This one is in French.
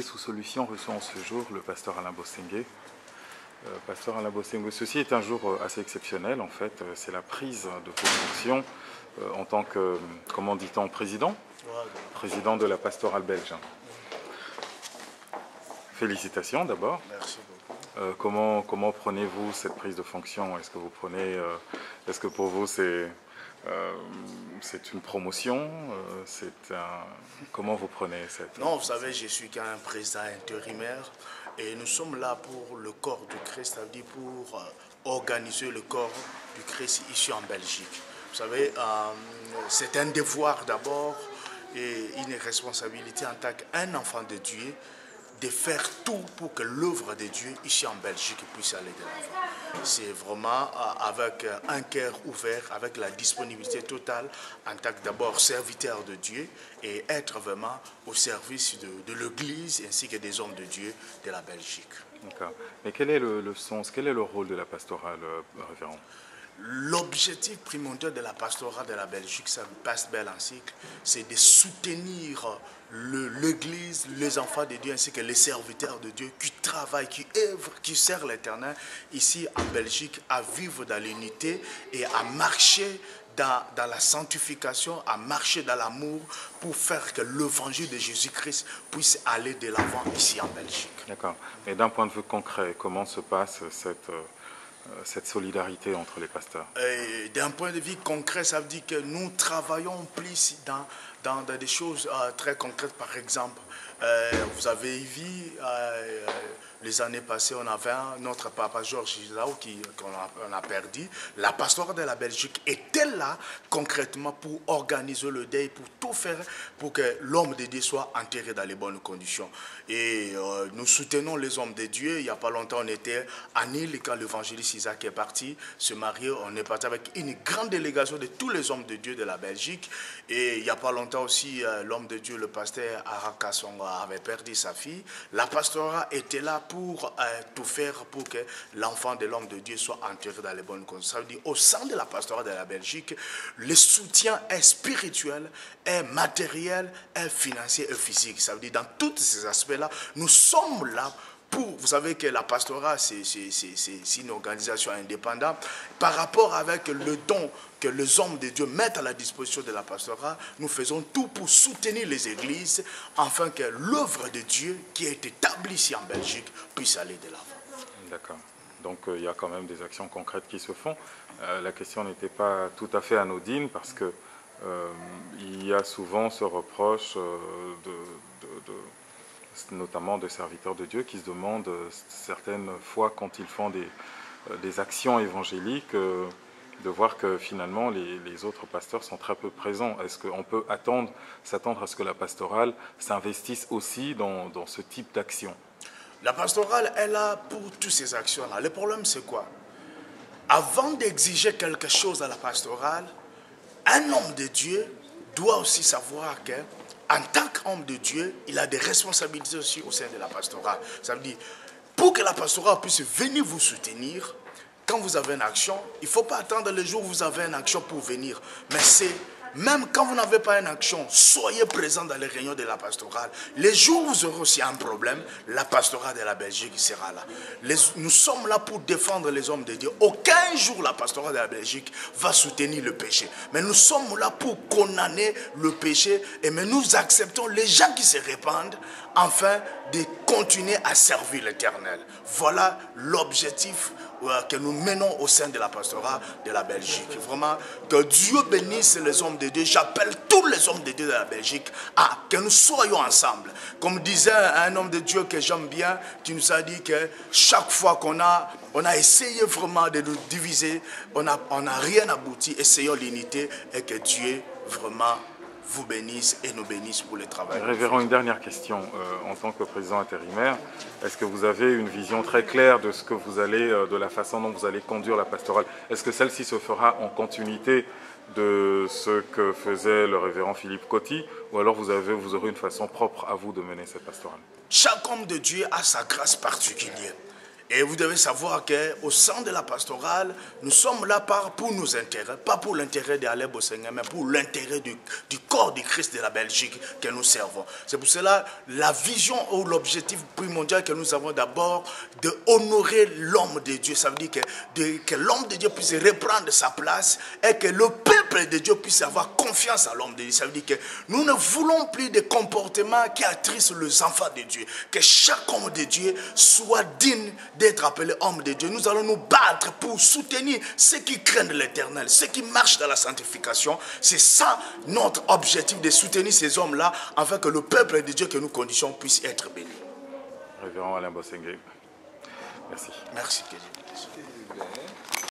Sous Solution reçoit en ce jour le pasteur Alain Bossengue. Pasteur Alain Bossengue, ceci est un jour assez exceptionnel en fait. C'est la prise de vos fonctions en tant que, comment dit-on, président de la pastorale belge. Félicitations d'abord. Merci beaucoup. Comment prenez-vous cette prise de fonction? Est-ce que vous prenez, est-ce que pour vous c'est une promotion? Comment vous prenez cette... Non, vous savez, je suis qu'un président intérimaire et nous sommes là pour le corps du Christ, c'est-à-dire pour organiser le corps du Christ ici en Belgique. Vous savez, c'est un devoir d'abord et une responsabilité en tant qu'un enfant de Dieu de faire tout pour que l'œuvre de Dieu ici en Belgique puisse aller de l'avant. C'est vraiment avec un cœur ouvert, avec la disponibilité totale en tant que d'abord serviteur de Dieu et être vraiment au service de l'Église ainsi que des hommes de Dieu de la Belgique. D'accord. Mais quel est le sens, quel est le rôle de la pastorale, révérend? L'objectif primordial de la pastorale de la Belgique, ça passe bel en cycle, c'est de soutenir l'Église, les enfants de Dieu ainsi que les serviteurs de Dieu qui travaillent, qui œuvrent, qui servent l'Éternel ici en Belgique à vivre dans l'unité et à marcher dans la sanctification, à marcher dans l'amour pour faire que l'évangile de Jésus-Christ puisse aller de l'avant ici en Belgique. D'accord. Mais d'un point de vue concret, comment se passe cette solidarité entre les pasteurs? D'un point de vue concret, ça veut dire que nous travaillons plus dans des choses très concrètes. Par exemple, vous avez vu, les années passées, on avait notre papa Georges Gislaou qu'on a perdu. La pastorale de la Belgique était là concrètement pour organiser le deuil, pour tout faire pour que l'homme de Dieu soit enterré dans les bonnes conditions. Et nous soutenons les hommes de Dieu. Il n'y a pas longtemps, on était à Nîmes quand l'évangéliste Isaac est parti se marier. On est parti avec une grande délégation de tous les hommes de Dieu de la Belgique. Et il n'y a pas longtemps aussi, l'homme de Dieu, le pasteur Arakasonga, avait perdu sa fille. La pastorale était là pour tout faire pour que l'enfant de l'homme de Dieu soit enterré dans les bonnes conditions. Ça veut dire au sein de la pastorale de la Belgique, le soutien est spirituel, est matériel, est financier et physique. Ça veut dire dans tous ces aspects-là, nous sommes là pour, vous savez que la pastorale, c'est une organisation indépendante. Par rapport avec le don que les hommes de Dieu mettent à la disposition de la pastorale, nous faisons tout pour soutenir les églises, afin que l'œuvre de Dieu qui est établie ici en Belgique puisse aller de l'avant. D'accord. Donc il y a quand même des actions concrètes qui se font. La question n'était pas tout à fait anodine parce que il y a souvent ce reproche notamment de serviteurs de Dieu qui se demandent certaines fois quand ils font des actions évangéliques de voir que finalement les autres pasteurs sont très peu présents. Est-ce qu'on peut s'attendre à ce que la pastorale s'investisse aussi dans ce type d'action? La pastorale est là pour toutes ces actions-là. Le problème, c'est quoi? Avant d'exiger quelque chose à la pastorale, un homme de Dieu doit aussi savoir que en tant qu'homme de Dieu, il a des responsabilités aussi au sein de la pastorale. Ça veut dire, pour que la pastorale puisse venir vous soutenir, quand vous avez une action, il ne faut pas attendre le jour où vous avez une action pour venir. Mais c'est, même quand vous n'avez pas une action, soyez présent dans les réunions de la pastorale. Les jours où vous aurez aussi un problème, la pastorale de la Belgique sera là. Nous sommes là pour défendre les hommes de Dieu. Aucun jour la pastorale de la Belgique va soutenir le péché. Mais nous sommes là pour condamner le péché. Mais nous acceptons les gens qui se répandent afin de continuer à servir l'Éternel. Voilà l'objectif que nous menons au sein de la pastorale de la Belgique. Vraiment, que Dieu bénisse les hommes de Dieu. J'appelle tous les hommes de Dieu de la Belgique à que nous soyons ensemble. Comme disait un homme de Dieu que j'aime bien, qui nous a dit que chaque fois qu'on a essayé vraiment de nous diviser, on n'a rien abouti. Essayons l'unité et que Dieu vraiment vous bénisse et nous bénisse pour le travail. Révérend, une dernière question. En tant que président intérimaire, est-ce que vous avez une vision très claire de ce que vous allez, de la façon dont vous allez conduire la pastorale? Est-ce que celle-ci se fera en continuité de ce que faisait le révérend Philippe Coty, ou alors vous aurez une façon propre à vous de mener cette pastorale? Chaque homme de Dieu a sa grâce particulière. Et vous devez savoir qu'au sein de la pastorale, nous sommes là pour nos intérêts, pas pour l'intérêt d'Alain Bosenga, mais pour l'intérêt du corps du Christ de la Belgique que nous servons. C'est pour cela la vision ou l'objectif primordial que nous avons d'abord, de honorer l'homme de Dieu. Ça veut dire que l'homme de Dieu puisse reprendre sa place et que le peuple de Dieu puisse avoir confiance à l'homme de Dieu. Ça veut dire que nous ne voulons plus de comportements qui attristent les enfants de Dieu. Que chaque homme de Dieu soit digne d'être appelé homme de Dieu. Nous allons nous battre pour soutenir ceux qui craignent l'Éternel, ceux qui marchent dans la sanctification. C'est ça notre objectif, de soutenir ces hommes-là, afin que le peuple de Dieu que nous conditions puisse être béni. Révérend Alain Bosenga, merci. Merci.